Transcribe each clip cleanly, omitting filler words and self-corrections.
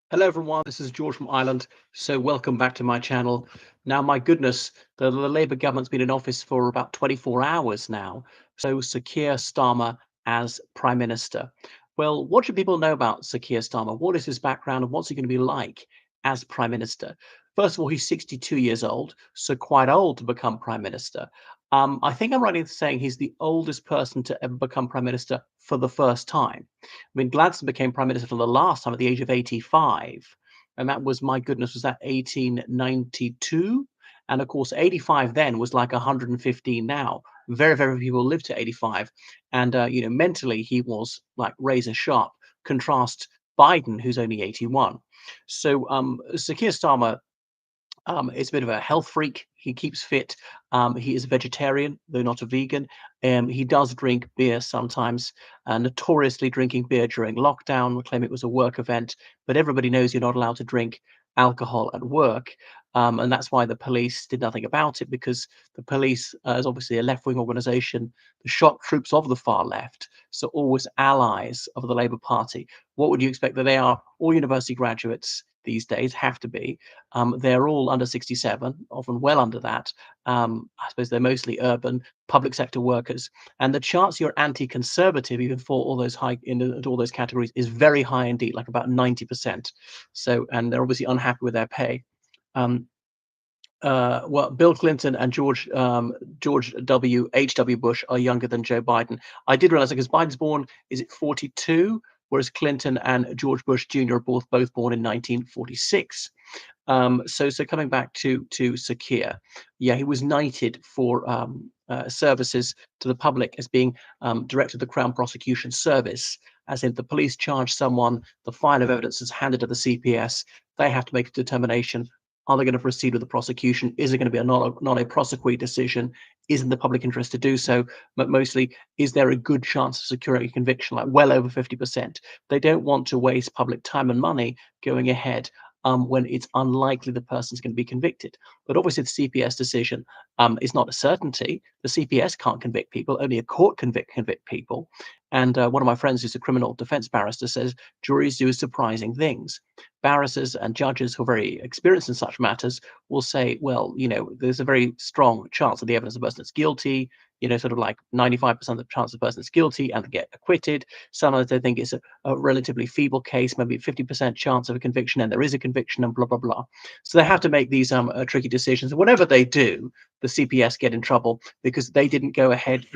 Hello, everyone. This is George from Ireland. So, welcome back to my channel. Now, my goodness, the Labour government's been in office for about 24 hours now. So, Sir Keir Starmer as Prime Minister. Well, what should people know about Sir Keir Starmer? What is his background and what's he going to be like as Prime Minister? First of all, he's 62 years old, so quite old to become Prime Minister. I think I'm right in saying he's the oldest person to ever become Prime Minister for the first time. I mean, Gladstone became prime minister for the last time at the age of 85, and that was, my goodness, was that 1892? And of course, 85 then was like 115 now. Very, very few people live to 85, and mentally he was like razor sharp. Contrast Biden, who's only 81. So, Sir Keir Starmer is a bit of a health freak. He keeps fit. He is a vegetarian, though not a vegan. He does drink beer sometimes, notoriously drinking beer during lockdown. We claim it was a work event, but everybody knows you're not allowed to drink alcohol at work. And that's why the police did nothing about it, because the police is obviously a left wing organization, the shock troops of the far left, so always allies of the Labour Party. What would you expect that they are? All university graduates these days have to be. They're all under 67, often well under that. I suppose they're mostly urban public sector workers, and the chance you're anti-conservative, even for all those high in all those categories, is very high indeed, like about 90%. So, and they're obviously unhappy with their pay. Um, well, Bill Clinton and George W. Bush are younger than Joe Biden. I did realize that because Biden's born, is it 42, whereas Clinton and George Bush Jr. are both born in 1946. So coming back to Sir Keir, yeah, he was knighted for services to the public as being director of the Crown Prosecution Service. As in, the police charge someone, the file of evidence is handed to the CPS. They have to make a determination. Are they going to proceed with the prosecution? Is it going to be a non a prosequi decision? Is in the public interest to do so? But mostly, is there a good chance of securing a conviction, like well over 50%? They don't want to waste public time and money going ahead when it's unlikely the person's going to be convicted. But obviously, the CPS decision is not a certainty. The CPS can't convict people; only a court can convict people. And one of my friends, who's a criminal defense barrister, says juries do surprising things. Barristers and judges who are very experienced in such matters will say, well, there's a very strong chance of the evidence of the person is guilty. Sort of like 95% of the chance the person is guilty and get acquitted. Sometimes they think it's a relatively feeble case, maybe 50% chance of a conviction, and there is a conviction, and blah blah blah. So they have to make these tricky decisions. And whatever they do, the CPS get in trouble because they didn't go ahead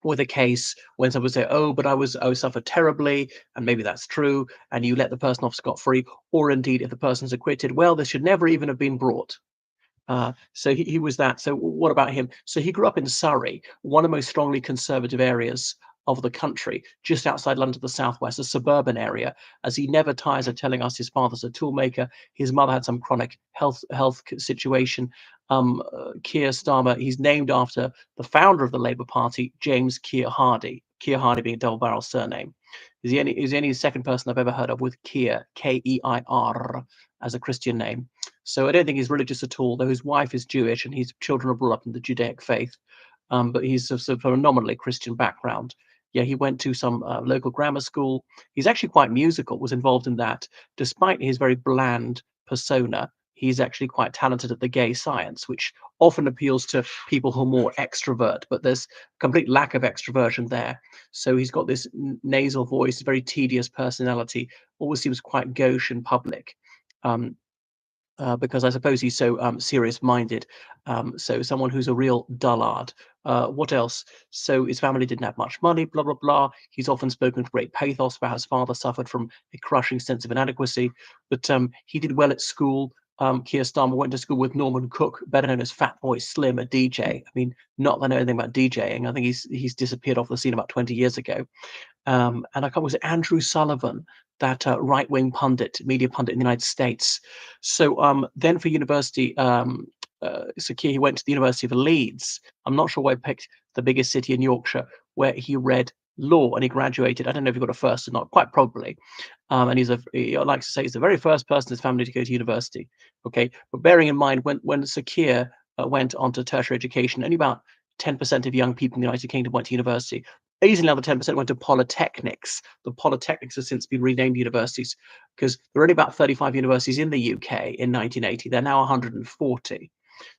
with a case when someone say, "Oh, but I was suffered terribly," and maybe that's true, and you let the person off scot free, or indeed if the person's acquitted, well, this should never even have been brought. So he was that. So what about him? So he grew up in Surrey, one of the most strongly conservative areas of the country, just outside London, the southwest, a suburban area. As he never tires of telling us, his father's a toolmaker. His mother had some chronic health situation. Keir Starmer, he's named after the founder of the Labour Party, James Keir Hardie. Keir Hardie being a double barrel surname. Is he any second person I've ever heard of with Keir, Keir, as a Christian name. So I don't think he's religious at all, though his wife is Jewish and his children are brought up in the Judaic faith. But he's of a nominally Christian background. Yeah, he went to some local grammar school. He's actually quite musical, was involved in that. Despite his very bland persona, he's actually quite talented at the gay science, which often appeals to people who are more extrovert, but there's complete lack of extroversion there. So he's got this nasal voice, very tedious personality, always seems quite gauche in public. Um, because I suppose he's so serious-minded. So someone who's a real dullard. What else? So his family didn't have much money, blah, blah, blah. He's often spoken with great pathos about how his father suffered from a crushing sense of inadequacy, but he did well at school. Keir Starmer went to school with Norman Cook, better known as Fatboy Slim, a DJ. I mean, not that I know anything about DJing. I think he's disappeared off the scene about 20 years ago. And I can't was it Andrew Sullivan, that right-wing pundit, media pundit in the United States. So then for university, so he went to the University of Leeds. I'm not sure why he picked the biggest city in Yorkshire, where he read law and he graduated. I don't know if he got a first or not, quite probably. And I like to say, he's the very first person in his family to go to university. Okay, but bearing in mind when Sir Keir went on to tertiary education, only about 10% of young people in the United Kingdom went to university. easily another 10% went to polytechnics. The polytechnics have since been renamed universities because there are only about 35 universities in the UK in 1980. They're now 140.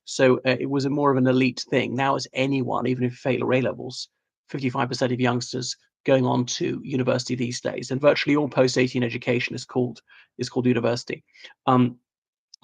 So it was a more of an elite thing. Now it's anyone, even if you fail A levels. 55% of youngsters going on to university these days, and virtually all post-18 education is called university. Um,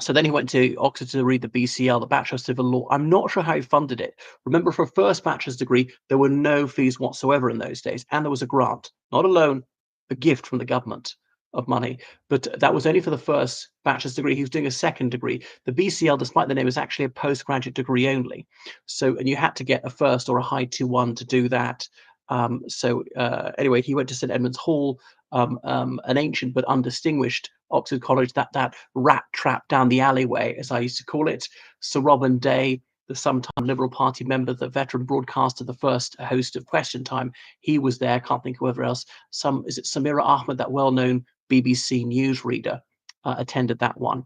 so then he went to Oxford to read the BCL, the Bachelor of Civil Law. I'm not sure how he funded it. Remember, for a first bachelor's degree, there were no fees whatsoever in those days, and there was a grant, not a loan, a gift from the government of money. But that was only for the first bachelor's degree. He was doing a second degree. The BCL, despite the name, is actually a postgraduate degree only. So, and you had to get a first or a high 2-1 to do that. Anyway, he went to St Edmund's Hall, an ancient but undistinguished Oxford College, that rat trap down the alleyway, as I used to call it. Sir Robin Day, the sometime Liberal Party member, the veteran broadcaster, the first host of Question Time, he was there. Can't think of whoever else. Is it Samira Ahmed, that well-known BBC newsreader, attended that one,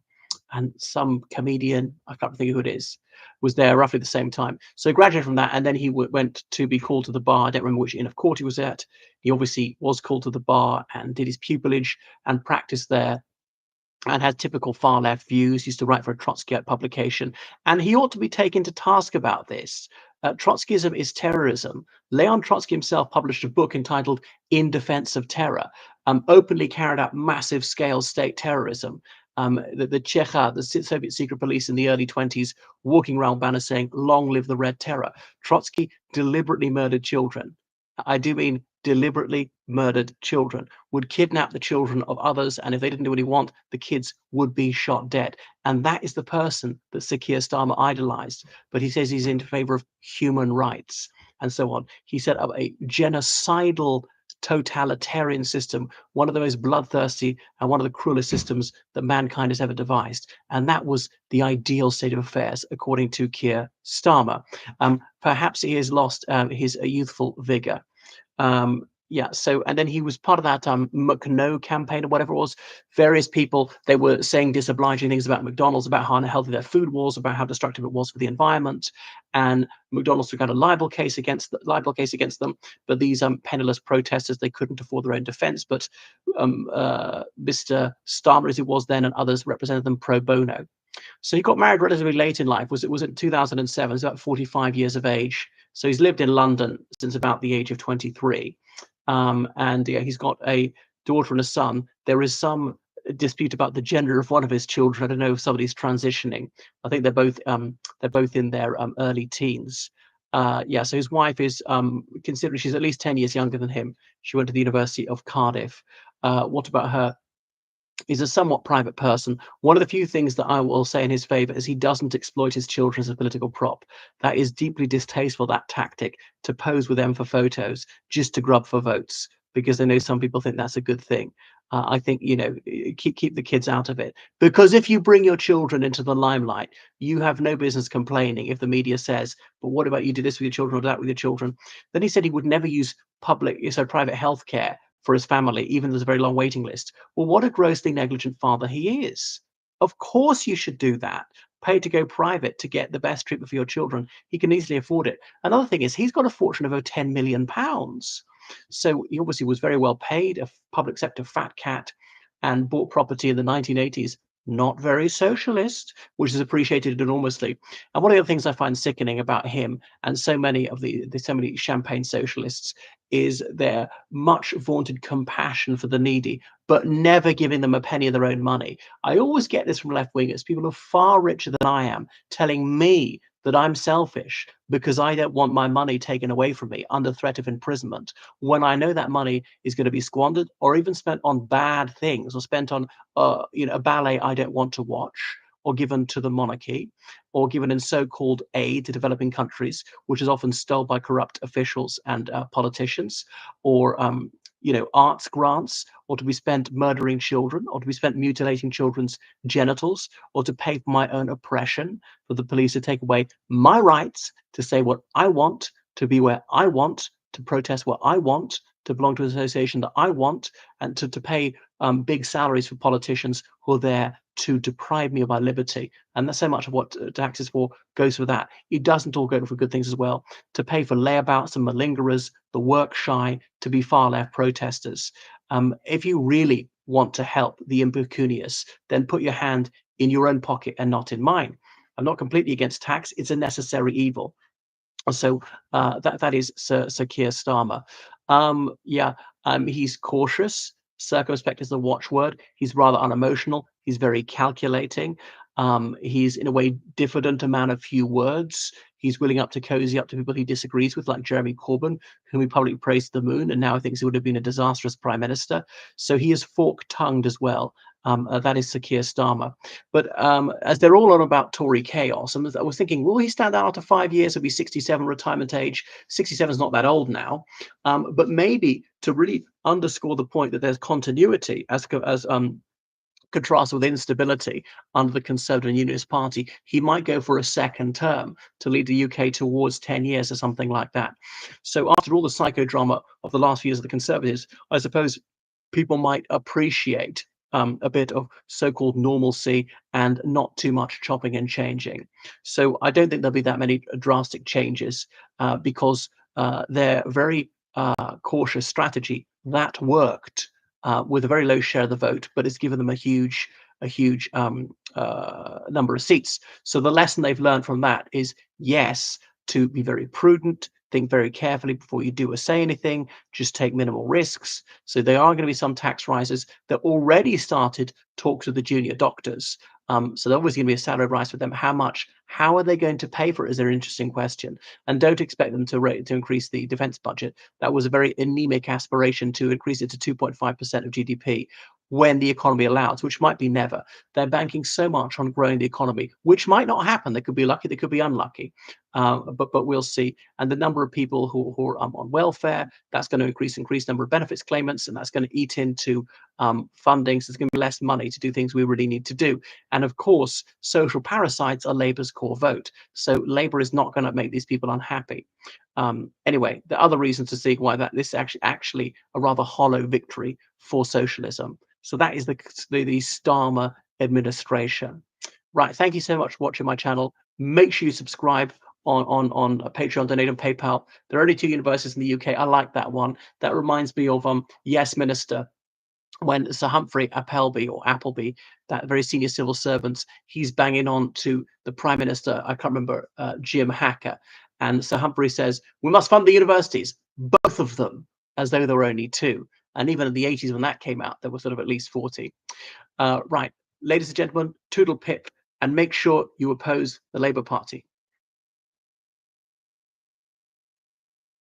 and some comedian, I can't think of who it is, was there roughly the same time. So he graduated from that, and then he went to be called to the bar. I don't remember which Inn of Court he was at. He obviously was called to the bar and did his pupillage and practiced there, and had typical far left views. Used to write for a Trotskyite publication, and he ought to be taken to task about this. Trotskyism is terrorism. Leon Trotsky himself published a book entitled "In Defense of Terror," openly carried out massive scale state terrorism. The Chekha, the Soviet secret police in the early 20s, walking around banners saying "Long live the Red Terror." Trotsky deliberately murdered children. I do mean deliberately murdered children, would kidnap the children of others, and if they didn't do what he want, the kids would be shot dead. And that is the person that Sir Keir Starmer idolized. But he says he's in favor of human rights and so on. He set up a genocidal totalitarian system, one of the most bloodthirsty and one of the cruelest systems that mankind has ever devised. And that was the ideal state of affairs, according to Keir Starmer. Perhaps he has lost his youthful vigor. Yeah, so and then he was part of that McNo campaign or whatever it was. Various people, they were saying disobliging things about McDonald's, about how unhealthy their food was, about how destructive it was for the environment. And McDonald's took out a libel case against them. But these penniless protesters, they couldn't afford their own defense. But Mr. Starmer, as it was then, and others represented them pro bono. So he got married relatively late in life. Was in 2007. He's about 45 years of age. So he's lived in London since about the age of 23. And yeah, he's got a daughter and a son. There is some dispute about the gender of one of his children. I don't know if somebody's transitioning. I think they're both in their early teens. Yeah, so his wife is, considering she's at least 10 years younger than him. She went to the University of Cardiff. What about her? He's a somewhat private person. One of the few things that I will say in his favor is he doesn't exploit his children as a political prop. That is deeply distasteful, that tactic, to pose with them for photos just to grub for votes, because I know some people think that's a good thing. I think, keep the kids out of it, because if you bring your children into the limelight, you have no business complaining if the media says, "But what about you did this with your children or that with your children?" Then he said he would never use private healthcare for his family, even though there's a very long waiting list. Well, what a grossly negligent father he is. Of course you should do that. Pay to go private to get the best treatment for your children. He can easily afford it. Another thing is he's got a fortune of over £10 million. So he obviously was very well paid, a public sector fat cat, and bought property in the 1980s. Not very socialist, which is appreciated enormously. And one of the things I find sickening about him and so many of the so many champagne socialists is their much vaunted compassion for the needy, but never giving them a penny of their own money. I always get this from left wingers, people who are far richer than I am, telling me that I'm selfish because I don't want my money taken away from me under threat of imprisonment, when I know that money is going to be squandered or even spent on bad things, or spent on a ballet I don't want to watch, or given to the monarchy, or given in so-called aid to developing countries, which is often stole by corrupt officials and politicians, or arts grants, or to be spent murdering children, or to be spent mutilating children's genitals, or to pay for my own oppression, for the police to take away my rights to say what I want, to be where I want, to protest what I want, to belong to an association that I want, and to pay big salaries for politicians who are there to deprive me of my liberty. And that's so much of what tax is for goes for that. It doesn't all go for good things as well. To pay for layabouts and malingerers, the work shy, to be far left protesters. If you really want to help the impecunious, then put your hand in your own pocket and not in mine. I'm not completely against tax. It's a necessary evil. So that is Sir Keir Starmer. Yeah, he's cautious. Circumspect is the watchword. He's rather unemotional. He's very calculating. He's in a way diffident, a man of few words. He's willing up to cozy up to people he disagrees with, like Jeremy Corbyn, whom he publicly praised to the moon, and now thinks he would have been a disastrous prime minister. So he is fork-tongued as well. That is Sir Keir Starmer. But as they're all on about Tory chaos, and I was thinking, will he stand out after 5 years? He'll be 67 retirement age. 67 is not that old now. But maybe to really underscore the point that there's continuity as contrasted with instability under the Conservative and Unionist Party, he might go for a second term to lead the UK towards 10 years or something like that. So after all the psychodrama of the last few years of the Conservatives, I suppose people might appreciate a bit of so-called normalcy and not too much chopping and changing. So I don't think there'll be that many drastic changes because their very cautious strategy that worked with a very low share of the vote, but it's given them a huge number of seats. So the lesson they've learned from that is yes, to be very prudent, think very carefully before you do or say anything, just take minimal risks. So there are going to be some tax rises that already started talks with the junior doctors. So there's always going to be a salary rise for them. How much? How are they going to pay for it is an interesting question. And don't expect them to increase the defense budget. That was a very anemic aspiration to increase it to 2.5% of GDP when the economy allows, which might be never. They're banking so much on growing the economy, which might not happen. They could be lucky, they could be unlucky, but we'll see. And the number of people who are on welfare, that's going to increase number of benefits claimants, and that's going to eat into funding. So there's going to be less money to do things we really need to do. And of course, social parasites are Labour's core vote. So Labour is not going to make these people unhappy. Anyway, the other reasons to see why this is actually a rather hollow victory for socialism. So that is the Starmer administration. Right. Thank you so much for watching my channel. Make sure you subscribe on Patreon, Donate, and PayPal. There are only 2 universities in the UK. I like that one. That reminds me of Yes Minister, when Sir Humphrey Appleby, that very senior civil servant, he's banging on to the Prime Minister, I can't remember, Jim Hacker. And Sir Humphrey says, we must fund the universities, both of them, as though there were only 2. And even in the 80s when that came out, there were sort of at least 40. Right, ladies and gentlemen, toodle pip, and make sure you oppose the Labour Party.